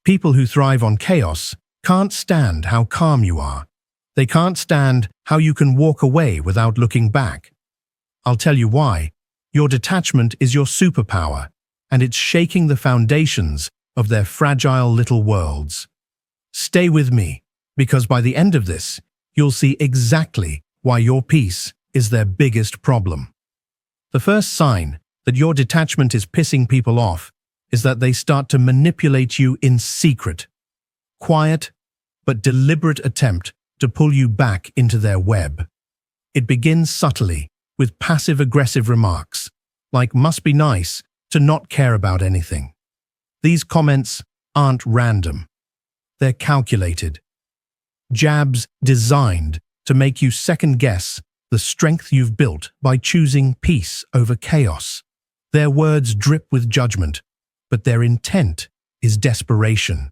People who thrive on chaos can't stand how calm you are. They can't stand how you can walk away without looking back. I'll tell you why. Your detachment is your superpower, and it's shaking the foundations of their fragile little worlds. Stay with me, because by the end of this, you'll see exactly why your peace is their biggest problem. The first sign that your detachment is pissing people off is that they start to manipulate you in secret. Quiet, but deliberate attempt to pull you back into their web. It begins subtly, with passive-aggressive remarks, like "must be nice" to not care about anything. These comments aren't random. They're calculated. Jabs designed to make you second-guess the strength you've built by choosing peace over chaos. Their words drip with judgment, but their intent is desperation.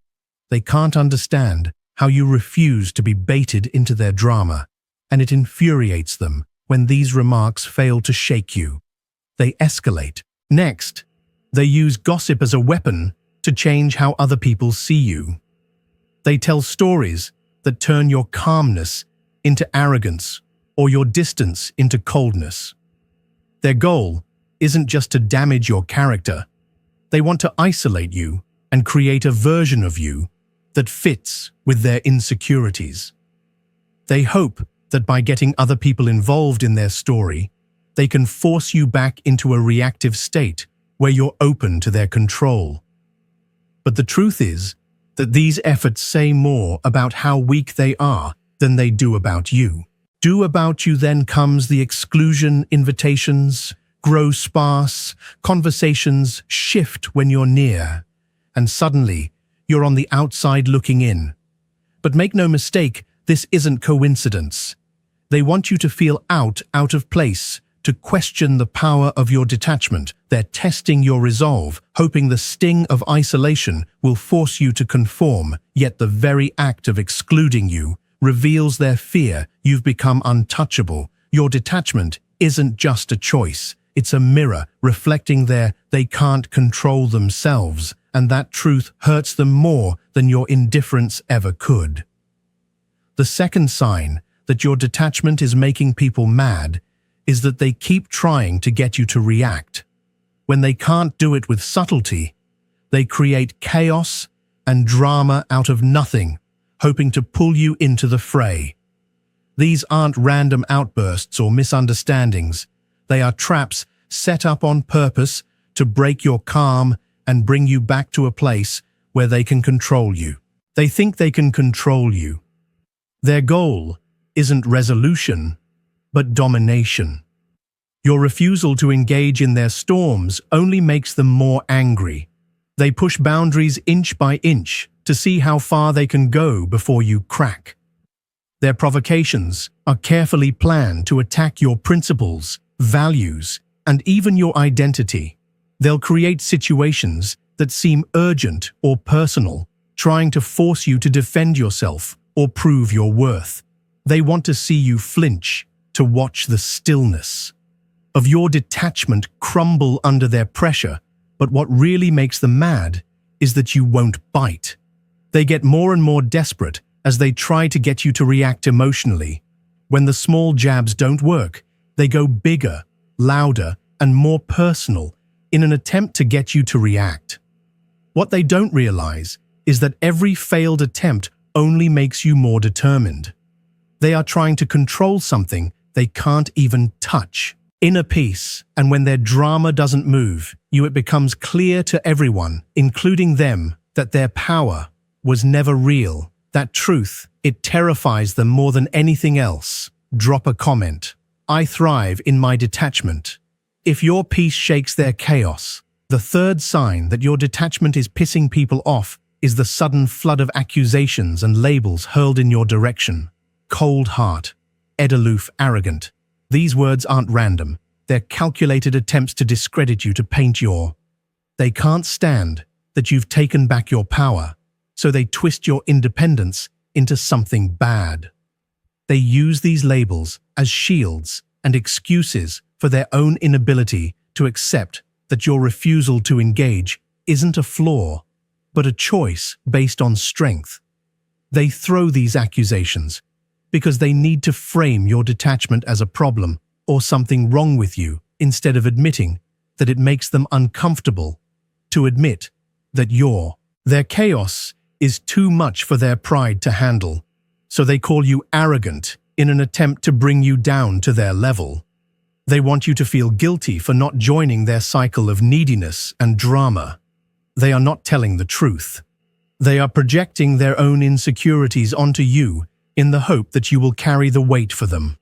They can't understand how you refuse to be baited into their drama, and it infuriates them when these remarks fail to shake you. They escalate. Next, they use gossip as a weapon to change how other people see you. They tell stories that turn your calmness into arrogance or your distance into coldness. Their goal isn't just to damage your character. They want to isolate you and create a version of you that fits with their insecurities. They hope that by getting other people involved in their story, they can force you back into a reactive state where you're open to their control. But the truth is that these efforts say more about how weak they are than they do about you. About you then comes the exclusion invitations, grow sparse, conversations shift when you're near, and suddenly you're on the outside looking in. But make no mistake, this isn't coincidence. They want you to feel out of place, to question the power of your detachment. They're testing your resolve, hoping the sting of isolation will force you to conform, yet the very act of excluding you reveals their fear you've become untouchable. Your detachment isn't just a choice, it's a mirror reflecting they can't control themselves, and that truth hurts them more than your indifference ever could. The second sign that your detachment is making people mad is that they keep trying to get you to react. When they can't do it with subtlety, they create chaos and drama out of nothing, hoping to pull you into the fray. These aren't random outbursts or misunderstandings. They are traps set up on purpose to break your calm and bring you back to a place where they can control you. They think they can control you. Their goal isn't resolution, but domination. Your refusal to engage in their storms only makes them more angry. They push boundaries inch by inch to see how far they can go before you crack. Their provocations are carefully planned to attack your principles, values, and even your identity. They'll create situations that seem urgent or personal, trying to force you to defend yourself or prove your worth. They want to see you flinch, to watch the stillness of your detachment crumble under their pressure. But what really makes them mad is that you won't bite. They get more and more desperate as they try to get you to react emotionally. When the small jabs don't work, they go bigger, louder, and more personal in an attempt to get you to react. What they don't realize is that every failed attempt only makes you more determined. They are trying to control something they can't even touch. Inner peace, and when their drama doesn't move you, it becomes clear to everyone, including them, that their power was never real. That truth, it terrifies them more than anything else. Drop a comment. I thrive in my detachment. If your peace shakes their chaos. The third sign that your detachment is pissing people off is the sudden flood of accusations and labels hurled in your direction. Cold heart, aloof, arrogant. These words aren't random. They're calculated attempts to discredit you, to paint your. They can't stand that you've taken back your power, so they twist your independence into something bad. They use these labels as shields and excuses for their own inability to accept that your refusal to engage isn't a flaw. but a choice based on strength. They throw these accusations because they need to frame your detachment as a problem or something wrong with you instead of admitting that it makes them uncomfortable to admit that their chaos is too much for their pride to handle, so they call you arrogant in an attempt to bring you down to their level. They want you to feel guilty for not joining their cycle of neediness and drama. They are not telling the truth. They are projecting their own insecurities onto you in the hope that you will carry the weight for them.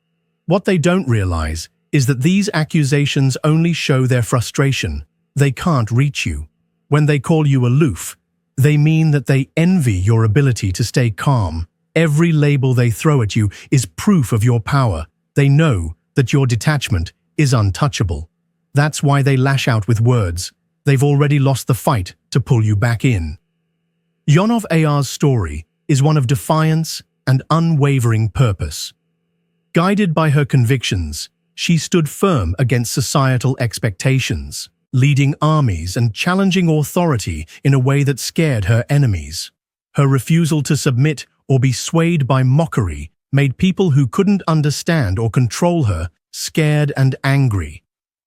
What they don't realize is that these accusations only show their frustration. They can't reach you. When they call you aloof, they mean that they envy your ability to stay calm. Every label they throw at you is proof of your power. They know that your detachment is untouchable. That's why they lash out with words. They've already lost the fight to pull you back in. Yonov Ayar's story is one of defiance and unwavering purpose. Guided by her convictions, she stood firm against societal expectations, leading armies and challenging authority in a way that scared her enemies. Her refusal to submit or be swayed by mockery made people who couldn't understand or control her scared and angry.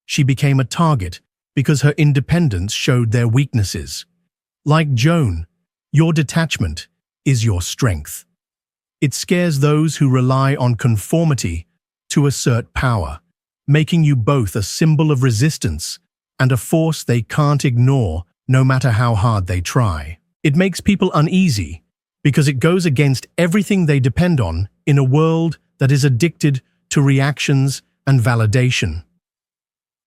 She became a target because her independence showed their weaknesses. Like Joan, your detachment is your strength. It scares those who rely on conformity to assert power, making you both a symbol of resistance and a force they can't ignore no matter how hard they try. It makes people uneasy because it goes against everything they depend on in a world that is addicted to reactions and validation.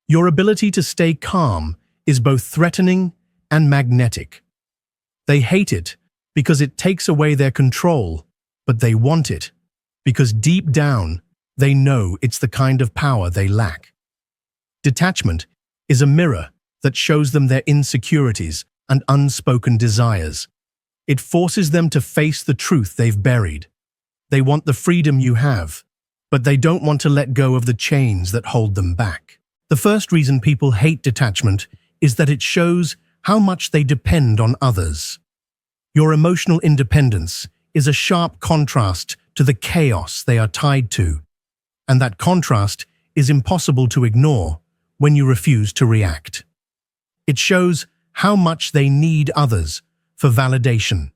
Your ability to stay calm is both threatening and magnetic. They hate it because it takes away their control, but they want it because deep down they know it's the kind of power they lack. Detachment is a mirror that shows them their insecurities and unspoken desires. It forces them to face the truth they've buried. They want the freedom you have, but they don't want to let go of the chains that hold them back. The first reason people hate detachment is that it shows how much they depend on others. Your emotional independence is a sharp contrast to the chaos they are tied to, and that contrast is impossible to ignore when you refuse to react. It shows how much they need others for validation,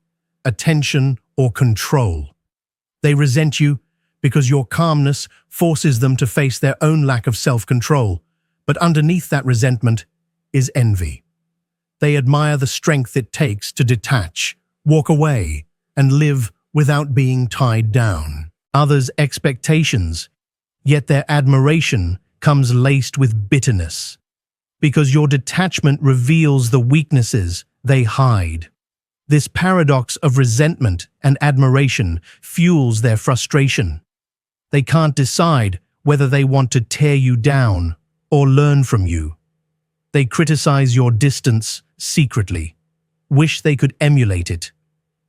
attention, or control. They resent you because your calmness forces them to face their own lack of self-control, but underneath that resentment is envy. They admire the strength it takes to detach, walk away, and live without being tied down. Others' expectations, yet their admiration comes laced with bitterness, because your detachment reveals the weaknesses they hide. This paradox of resentment and admiration fuels their frustration. They can't decide whether they want to tear you down or learn from you. They criticize your distance secretly, wish they could emulate it.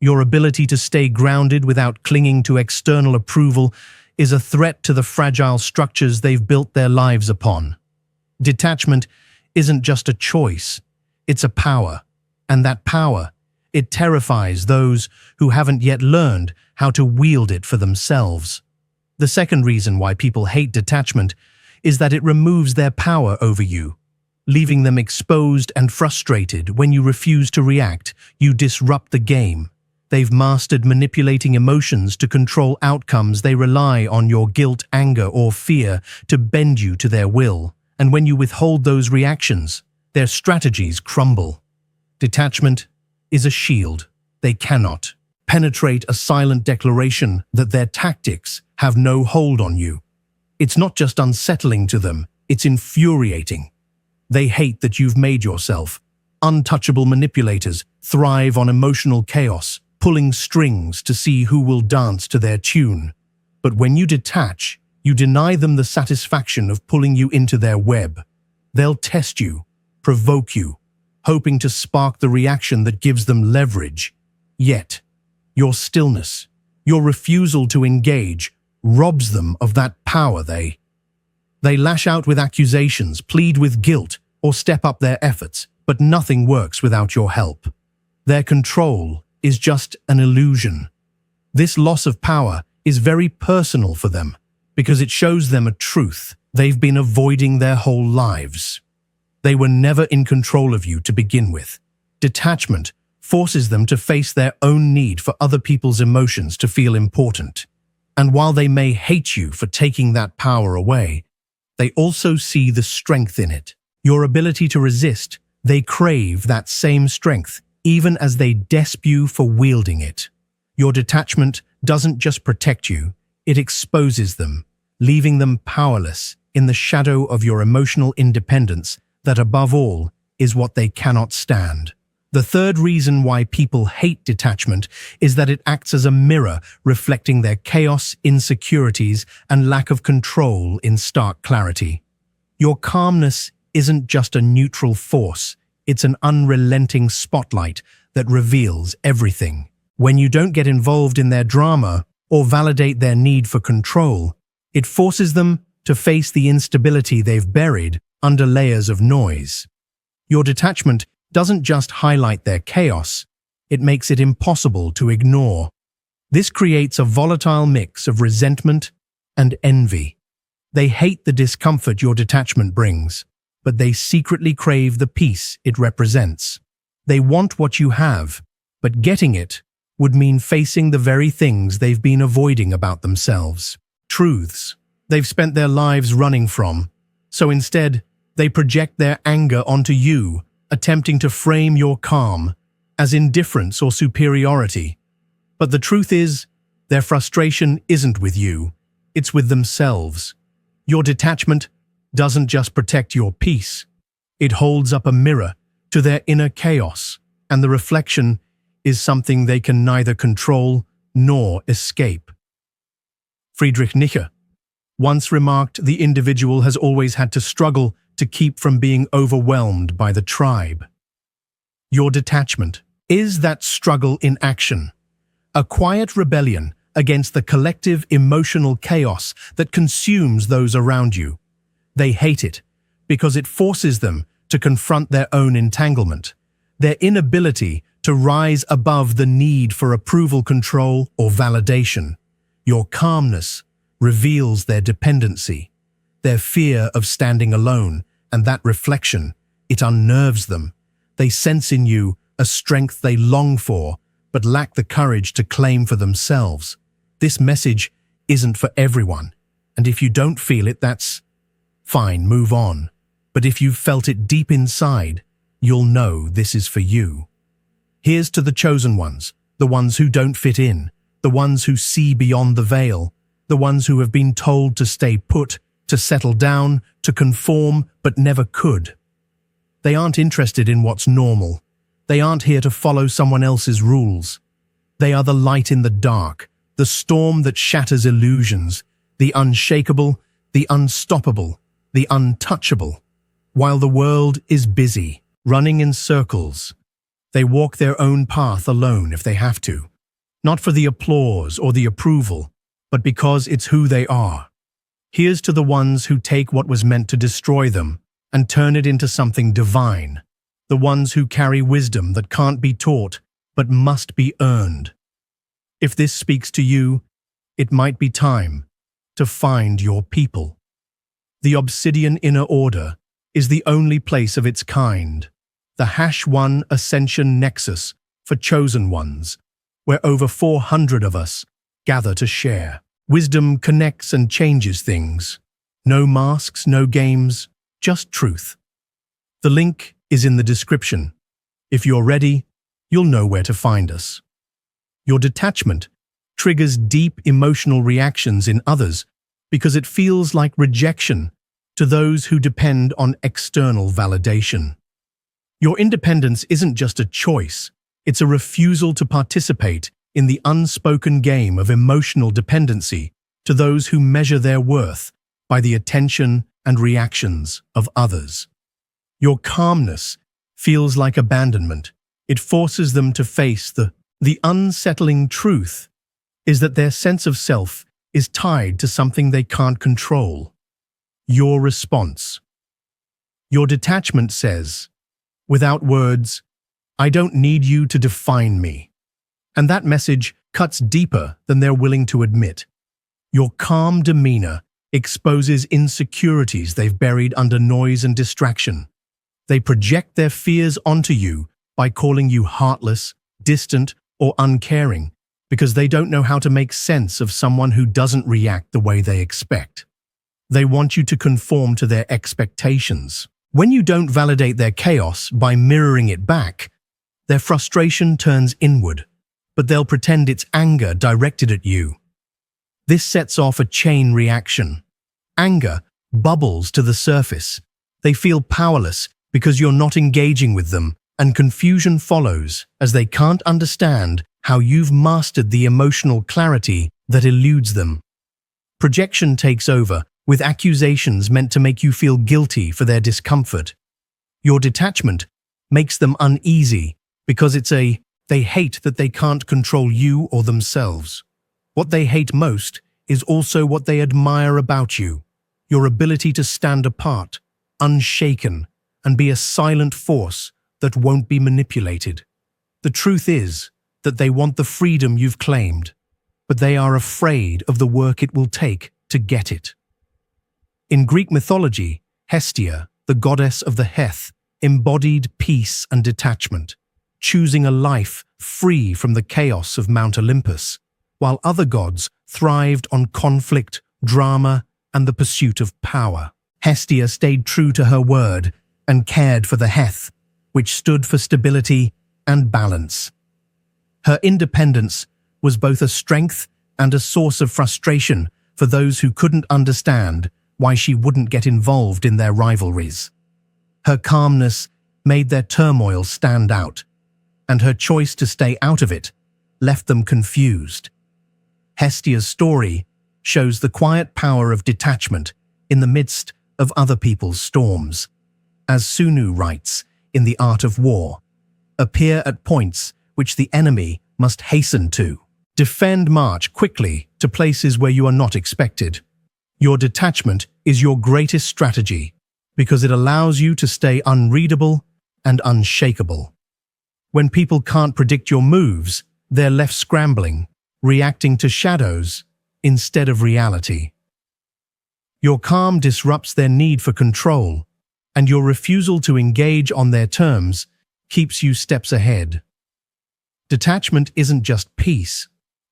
Your ability to stay grounded without clinging to external approval is a threat to the fragile structures they've built their lives upon. Detachment isn't just a choice, it's a power, and that power, it terrifies those who haven't yet learned how to wield it for themselves. The second reason why people hate detachment is that it removes their power over you, leaving them exposed and frustrated. When you refuse to react, you disrupt the game. They've mastered manipulating emotions to control outcomes. They rely on your guilt, anger, or fear to bend you to their will. And when you withhold those reactions, their strategies crumble. Detachment is a shield. They cannot penetrate a silent declaration that their tactics have no hold on you. It's not just unsettling to them, it's infuriating. They hate that you've made yourself. Untouchable manipulators thrive on emotional chaos, pulling strings to see who will dance to their tune. But when you detach, you deny them the satisfaction of pulling you into their web. They'll test you, provoke you, hoping to spark the reaction that gives them leverage. Yet, your stillness, your refusal to engage, robs them of that power. They lash out with accusations, plead with guilt, or step up their efforts, but nothing works without your help. Their control is just an illusion. This loss of power is very personal for them because it shows them a truth they've been avoiding their whole lives. They were never in control of you to begin with. Detachment forces them to face their own need for other people's emotions to feel important. And while they may hate you for taking that power away, they also see the strength in it. Your ability to resist, they crave that same strength, even as they desp you for wielding it. Your detachment doesn't just protect you, it exposes them, leaving them powerless in the shadow of your emotional independence that above all is what they cannot stand. The third reason why people hate detachment is that it acts as a mirror reflecting their chaos, insecurities, and lack of control in stark clarity. Your calmness isn't just a neutral force, it's an unrelenting spotlight that reveals everything. When you don't get involved in their drama or validate their need for control, it forces them to face the instability they've buried under layers of noise. Your detachment doesn't just highlight their chaos, it makes it impossible to ignore. This creates a volatile mix of resentment and envy. They hate the discomfort your detachment brings, but they secretly crave the peace it represents. They want what you have, but getting it would mean facing the very things they've been avoiding about themselves. Truths they've spent their lives running from, so instead, they project their anger onto you, attempting to frame your calm as indifference or superiority. But the truth is, their frustration isn't with you, it's with themselves. Your detachment doesn't just protect your peace, it holds up a mirror to their inner chaos, and the reflection is something they can neither control nor escape. Friedrich Nietzsche once remarked the individual has always had to struggle to keep from being overwhelmed by the tribe. Your detachment is that struggle in action, a quiet rebellion against the collective emotional chaos that consumes those around you. They hate it because it forces them to confront their own entanglement, their inability to rise above the need for approval, control, or validation. Your calmness reveals their dependency, their fear of standing alone, and that reflection, it unnerves them. They sense in you a strength they long for, but lack the courage to claim for themselves. This message isn't for everyone, and if you don't feel it, that's fine, move on. But if you've felt it deep inside, you'll know this is for you. Here's to the chosen ones, the ones who don't fit in, the ones who see beyond the veil, the ones who have been told to stay put, to settle down, to conform, but never could. They aren't interested in what's normal. They aren't here to follow someone else's rules. They are the light in the dark, the storm that shatters illusions, the unshakable, the unstoppable, the untouchable. While the world is busy, running in circles, they walk their own path alone if they have to, not for the applause or the approval, but because it's who they are. Here's to the ones who take what was meant to destroy them and turn it into something divine, the ones who carry wisdom that can't be taught but must be earned. If this speaks to you, it might be time to find your people. The Obsidian Inner Order is the only place of its kind, the #1 Ascension Nexus for chosen ones, where over 400 of us gather to share. Wisdom connects and changes things. No masks, no games, just truth. The link is in the description. If you're ready, you'll know where to find us. Your detachment triggers deep emotional reactions in others because it feels like rejection to those who depend on external validation. Your independence isn't just a choice, it's a refusal to participate in the unspoken game of emotional dependency to those who measure their worth by the attention and reactions of others. Your calmness feels like abandonment. It forces them to face the unsettling truth is that their sense of self is tied to something they can't control. Your response. Your detachment says, without words, I don't need you to define me. And that message cuts deeper than they're willing to admit. Your calm demeanor exposes insecurities they've buried under noise and distraction. They project their fears onto you by calling you heartless, distant, or uncaring because they don't know how to make sense of someone who doesn't react the way they expect. They want you to conform to their expectations. When you don't validate their chaos by mirroring it back, their frustration turns inward, but they'll pretend it's anger directed at you. This sets off a chain reaction. Anger bubbles to the surface. They feel powerless because you're not engaging with them, and confusion follows as they can't understand how you've mastered the emotional clarity that eludes them. Projection takes over, with accusations meant to make you feel guilty for their discomfort. Your detachment makes them uneasy because they hate that they can't control you or themselves. What they hate most is also what they admire about you, your ability to stand apart, unshaken, and be a silent force that won't be manipulated. The truth is that they want the freedom you've claimed, but they are afraid of the work it will take to get it. In Greek mythology, Hestia, the goddess of the Heth, embodied peace and detachment, choosing a life free from the chaos of Mount Olympus, while other gods thrived on conflict, drama, and the pursuit of power. Hestia stayed true to her word and cared for the Heth, which stood for stability and balance. Her independence was both a strength and a source of frustration for those who couldn't understand why she wouldn't get involved in their rivalries. Her calmness made their turmoil stand out, and her choice to stay out of it left them confused. Hestia's story shows the quiet power of detachment in the midst of other people's storms. As Sunu writes in The Art of War, appear at points which the enemy must hasten to. Defend, march quickly to places where you are not expected. Your detachment is your greatest strategy because it allows you to stay unreadable and unshakable. When people can't predict your moves, they're left scrambling, reacting to shadows instead of reality. Your calm disrupts their need for control, and your refusal to engage on their terms keeps you steps ahead. Detachment isn't just peace,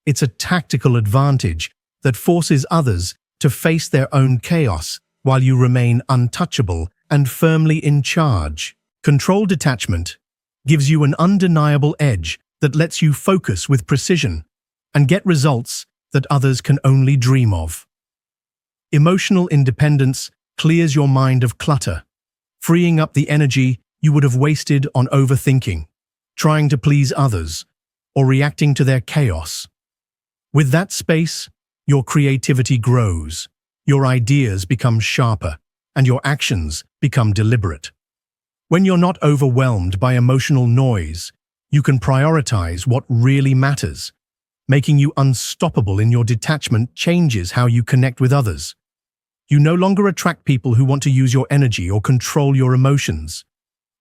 it's a tactical advantage that forces others to face their own chaos while you remain untouchable and firmly in charge. Controlled detachment gives you an undeniable edge that lets you focus with precision and get results that others can only dream of. Emotional independence clears your mind of clutter, freeing up the energy you would have wasted on overthinking, trying to please others, or reacting to their chaos. With that space, your creativity grows, your ideas become sharper, and your actions become deliberate. When you're not overwhelmed by emotional noise, you can prioritize what really matters. Making you unstoppable in your detachment changes how you connect with others. You no longer attract people who want to use your energy or control your emotions.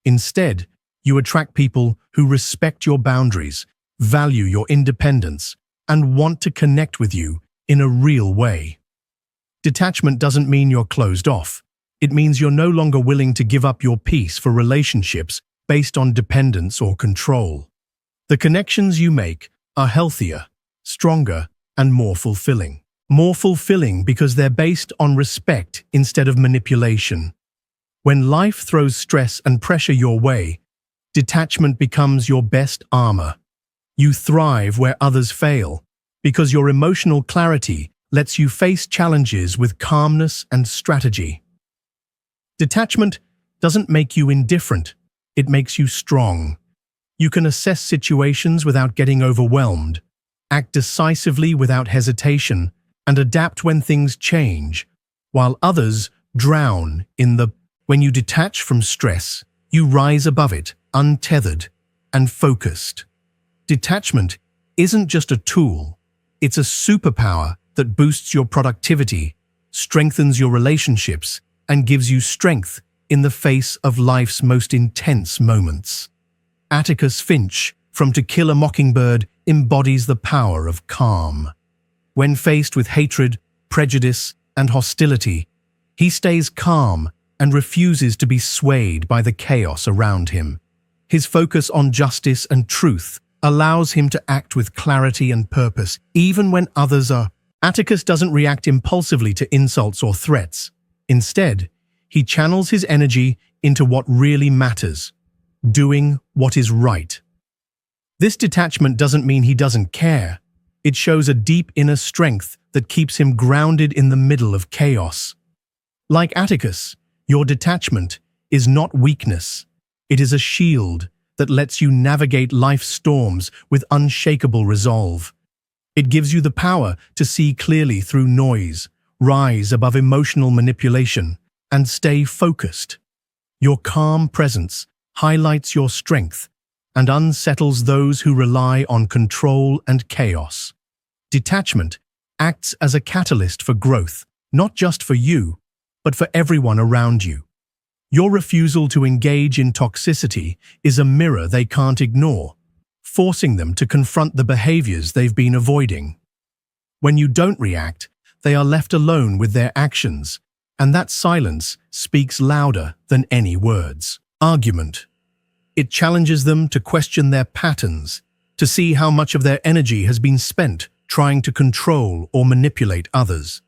Instead, you attract people who respect your boundaries, value your independence, and want to connect with you in a real way. Detachment doesn't mean you're closed off. It means you're no longer willing to give up your peace for relationships based on dependence or control. The connections you make are healthier, stronger, and more fulfilling. More fulfilling because they're based on respect instead of manipulation. When life throws stress and pressure your way, detachment becomes your best armor. You thrive where others fail because your emotional clarity lets you face challenges with calmness and strategy. Detachment doesn't make you indifferent, it makes you strong. You can assess situations without getting overwhelmed, act decisively without hesitation, and adapt when things change, while others drown in the. When you detach from stress, you rise above it, untethered and focused. Detachment isn't just a tool, it's a superpower that boosts your productivity, strengthens your relationships, and gives you strength in the face of life's most intense moments. Atticus Finch, from To Kill a Mockingbird, embodies the power of calm. When faced with hatred, prejudice, and hostility, he stays calm and refuses to be swayed by the chaos around him. His focus on justice and truth allows him to act with clarity and purpose, even when others are. Atticus doesn't react impulsively to insults or threats. Instead, he channels his energy into what really matters, doing what is right. This detachment doesn't mean he doesn't care. It shows a deep inner strength that keeps him grounded in the middle of chaos. Like Atticus, your detachment is not weakness. It is a shield that lets you navigate life's storms with unshakable resolve. It gives you the power to see clearly through noise, rise above emotional manipulation, and stay focused. Your calm presence highlights your strength and unsettles those who rely on control and chaos. Detachment acts as a catalyst for growth, not just for you, but for everyone around you. Your refusal to engage in toxicity is a mirror they can't ignore, forcing them to confront the behaviors they've been avoiding. When you don't react, they are left alone with their actions, and that silence speaks louder than any words. Argument. It challenges them to question their patterns, to see how much of their energy has been spent trying to control or manipulate others.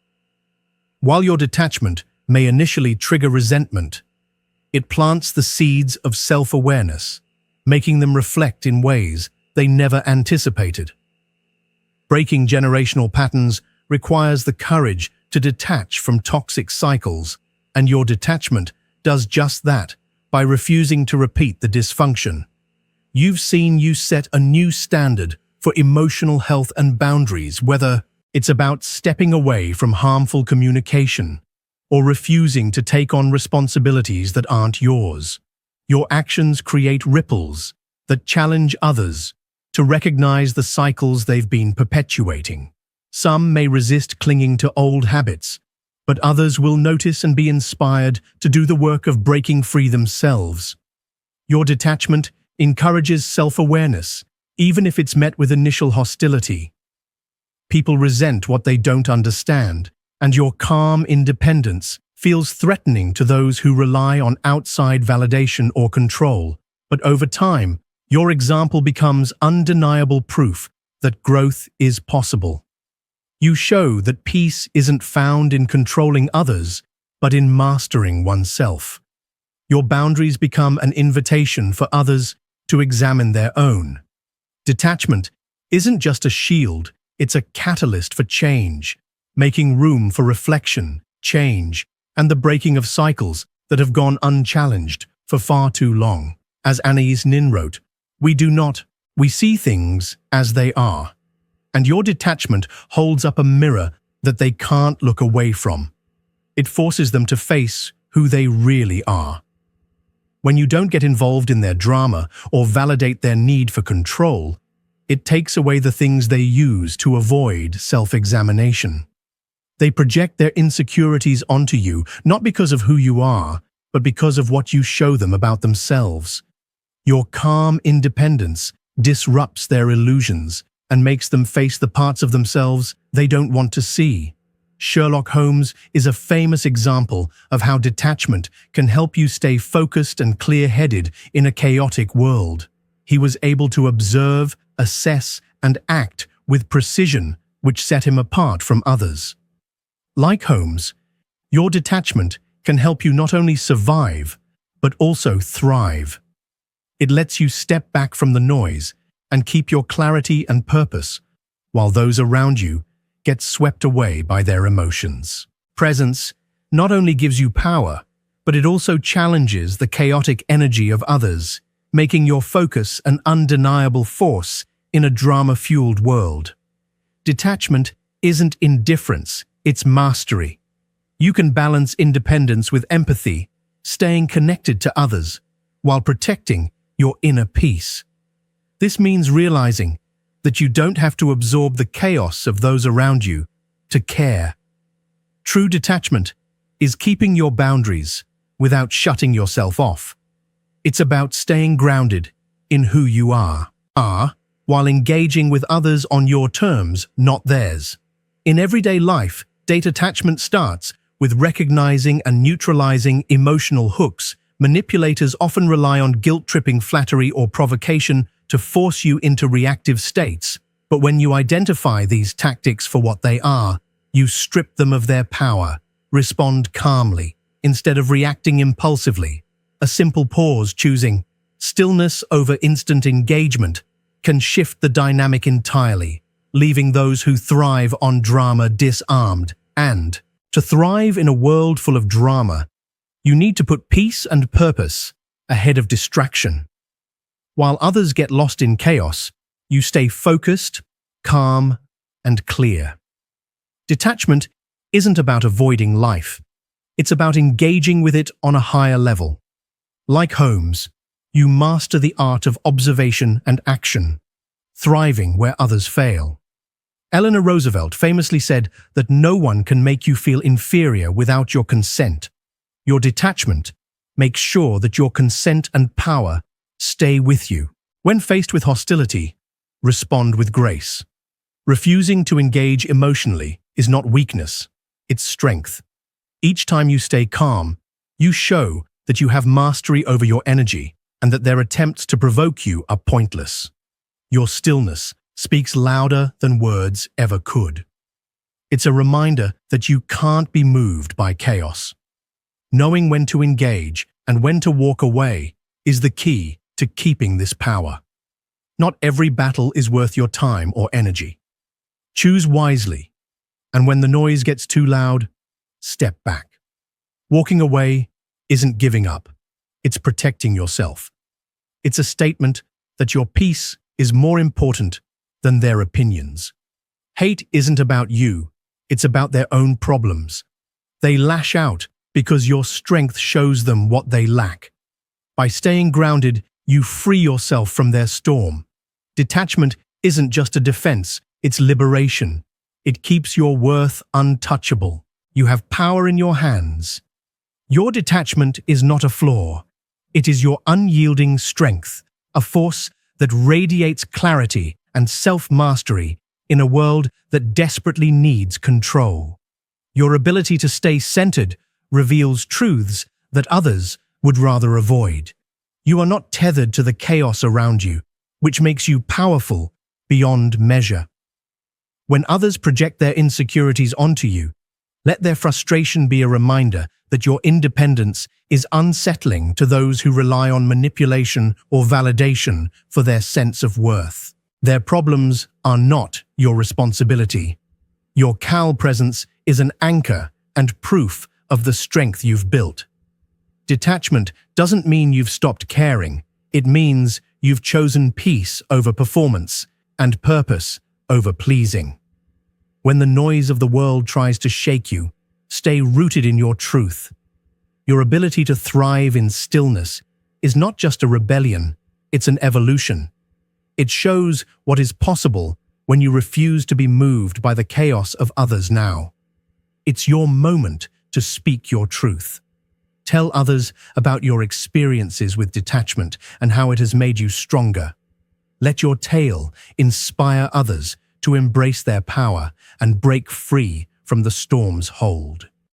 While your detachment may initially trigger resentment, it plants the seeds of self-awareness, making them reflect in ways they never anticipated. Breaking generational patterns requires the courage to detach from toxic cycles, and your detachment does just that by refusing to repeat the dysfunction. You've seen you set a new standard for emotional health and boundaries, whether it's about stepping away from harmful communication or refusing to take on responsibilities that aren't yours. Your actions create ripples that challenge others to recognize the cycles they've been perpetuating. Some may resist clinging to old habits, but others will notice and be inspired to do the work of breaking free themselves. Your detachment encourages self-awareness, even if it's met with initial hostility. People resent what they don't understand, and your calm independence feels threatening to those who rely on outside validation or control. But over time, your example becomes undeniable proof that growth is possible. You show that peace isn't found in controlling others, but in mastering oneself. Your boundaries become an invitation for others to examine their own. Detachment isn't just a shield, it's a catalyst for change, making room for reflection, change, and the breaking of cycles that have gone unchallenged for far too long. As Anais Nin wrote, we see things as they are. And your detachment holds up a mirror that they can't look away from. It forces them to face who they really are. When you don't get involved in their drama or validate their need for control, it takes away the things they use to avoid self-examination. They project their insecurities onto you, not because of who you are, but because of what you show them about themselves. Your calm independence disrupts their illusions and makes them face the parts of themselves they don't want to see. Sherlock Holmes is a famous example of how detachment can help you stay focused and clear-headed in a chaotic world. He was able to observe, assess, and act with precision, which set him apart from others. Like Holmes, your detachment can help you not only survive, but also thrive. It lets you step back from the noise and keep your clarity and purpose, while those around you get swept away by their emotions. Presence not only gives you power, but it also challenges the chaotic energy of others, making your focus an undeniable force in a drama-fueled world. Detachment isn't indifference, it's mastery. You can balance independence with empathy, staying connected to others, while protecting your inner peace. This means realizing that you don't have to absorb the chaos of those around you to care. True detachment is keeping your boundaries without shutting yourself off. It's about staying grounded in who you are, while engaging with others on your terms, not theirs. In everyday life, detachment starts with recognizing and neutralizing emotional hooks. Manipulators often rely on guilt-tripping flattery or provocation to force you into reactive states. But when you identify these tactics for what they are, you strip them of their power. Respond calmly, instead of reacting impulsively. A simple pause, choosing stillness over instant engagement, can shift the dynamic entirely, leaving those who thrive on drama disarmed. And to thrive in a world full of drama, you need to put peace and purpose ahead of distraction. While others get lost in chaos, you stay focused, calm, and clear. Detachment isn't about avoiding life. It's about engaging with it on a higher level. Like Holmes, you master the art of observation and action, thriving where others fail. Eleanor Roosevelt famously said that no one can make you feel inferior without your consent. Your detachment makes sure that your consent and power stay with you. When faced with hostility, respond with grace. Refusing to engage emotionally is not weakness, it's strength. Each time you stay calm, you show that you have mastery over your energy and that their attempts to provoke you are pointless. Your stillness speaks louder than words ever could. It's a reminder that you can't be moved by chaos. Knowing when to engage and when to walk away is the key to keeping this power. Not every battle is worth your time or energy. Choose wisely, and when the noise gets too loud, step back. Walking away isn't giving up, it's protecting yourself. It's a statement that your peace is more important than their opinions. Hate isn't about you, it's about their own problems. They lash out because your strength shows them what they lack. By staying grounded, you free yourself from their storm. Detachment isn't just a defense, it's liberation. It keeps your worth untouchable. You have power in your hands. Your detachment is not a flaw. It is your unyielding strength, a force that radiates clarity and self-mastery in a world that desperately needs control. Your ability to stay centered reveals truths that others would rather avoid. You are not tethered to the chaos around you, which makes you powerful beyond measure. When others project their insecurities onto you, let their frustration be a reminder that your independence is unsettling to those who rely on manipulation or validation for their sense of worth. Their problems are not your responsibility. Your Cal presence is an anchor and proof of the strength you've built. Detachment doesn't mean you've stopped caring. It means you've chosen peace over performance and purpose over pleasing. When the noise of the world tries to shake you, stay rooted in your truth. Your ability to thrive in stillness is not just a rebellion, it's an evolution. It shows what is possible when you refuse to be moved by the chaos of others now. It's your moment to speak your truth. Tell others about your experiences with detachment and how it has made you stronger. Let your tale inspire others to embrace their power and break free from the storm's hold.